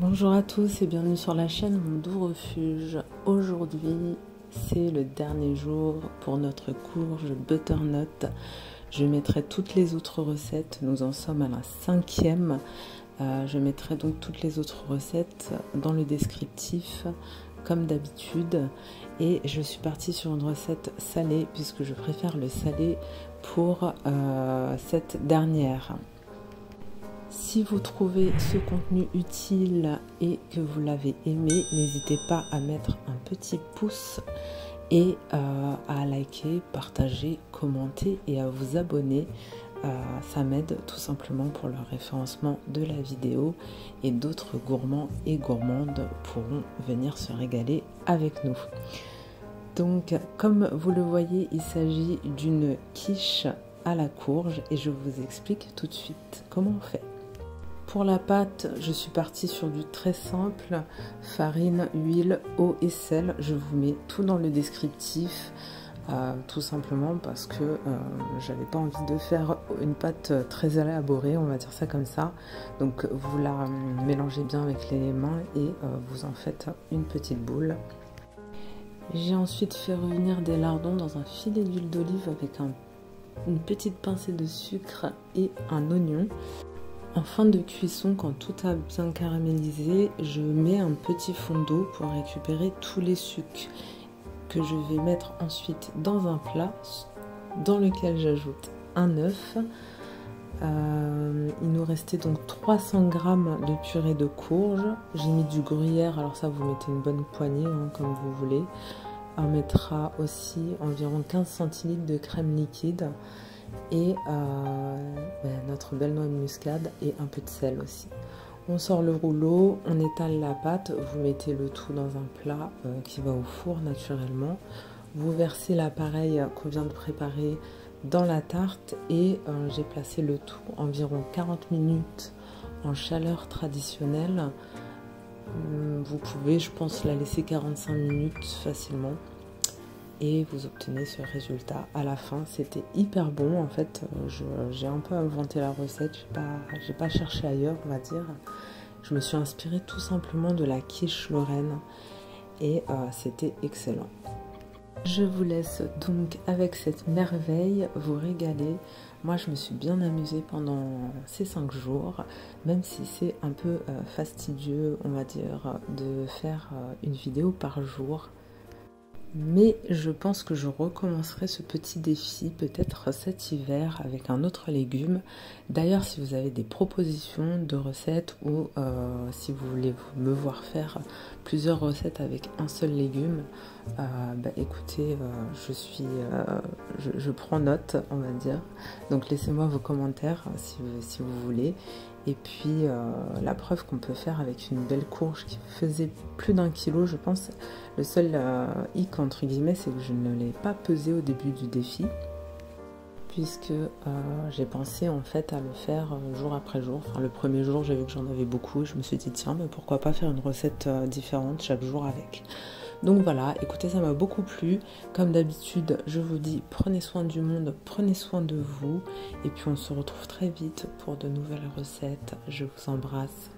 Bonjour à tous et bienvenue sur la chaîne Mon Doux Refuge. Aujourd'hui, c'est le dernier jour pour notre courge butternut. Je mettrai toutes les autres recettes, nous en sommes à la 5e. Je mettrai donc toutes les autres recettes dans le descriptif comme d'habitude. Et je suis partie sur une recette salée puisque je préfère le salé pour cette dernière. Si vous trouvez ce contenu utile et que vous l'avez aimé, n'hésitez pas à mettre un petit pouce et à liker, partager, commenter et à vous abonner. Ça m'aide tout simplement pour le référencement de la vidéo et d'autres gourmands et gourmandes pourront venir se régaler avec nous. Donc, comme vous le voyez, il s'agit d'une quiche à la courge et je vous explique tout de suite comment on fait. Pour la pâte, je suis partie sur du très simple, farine, huile, eau et sel. Je vous mets tout dans le descriptif, tout simplement parce que j'avais pas envie de faire une pâte très élaborée, on va dire ça comme ça. Donc vous la mélangez bien avec les mains et vous en faites une petite boule. J'ai ensuite fait revenir des lardons dans un filet d'huile d'olive avec une petite pincée de sucre et un oignon. En fin de cuisson, quand tout a bien caramélisé, je mets un petit fond d'eau pour récupérer tous les sucres que je vais mettre ensuite dans un plat dans lequel j'ajoute un œuf. Il nous restait donc 300 g de purée de courge. J'ai mis du gruyère, alors ça vous mettez une bonne poignée comme vous voulez. On mettra aussi environ 15 centilitres de crème liquide. Et notre belle noix de muscade et un peu de sel aussi. On sort le rouleau, on étale la pâte, vous mettez le tout dans un plat qui va au four naturellement. Vous versez l'appareil qu'on vient de préparer dans la tarte et j'ai placé le tout environ 40 minutes en chaleur traditionnelle. Vous pouvez, je pense, la laisser 45 minutes facilement. Et vous obtenez ce résultat à la fin. C'était hyper bon en fait. J'ai un peu inventé la recette, j'ai pas cherché ailleurs, on va dire. Je me suis inspirée tout simplement de la quiche lorraine et c'était excellent. Je vous laisse donc avec cette merveille vous régaler. Moi je me suis bien amusée pendant ces 5 jours, même si c'est un peu fastidieux, on va dire, de faire une vidéo par jour. Mais je pense que je recommencerai ce petit défi peut-être cet hiver avec un autre légume. D'ailleurs, si vous avez des propositions de recettes ou si vous voulez me voir faire plusieurs recettes avec un seul légume, écoutez, je prends note, on va dire. Donc laissez-moi vos commentaires si vous voulez. Et puis la preuve qu'on peut faire avec une belle courge qui faisait plus d'1 kilo, je pense. Le seul hic entre guillemets, c'est que je ne l'ai pas pesé au début du défi, puisque j'ai pensé en fait à le faire jour après jour. Enfin, le premier jour, j'ai vu que j'en avais beaucoup et je me suis dit tiens, mais pourquoi pas faire une recette différente chaque jour avec. Donc voilà, écoutez, ça m'a beaucoup plu. Comme d'habitude, je vous dis, prenez soin du monde, prenez soin de vous. Et puis on se retrouve très vite pour de nouvelles recettes. Je vous embrasse.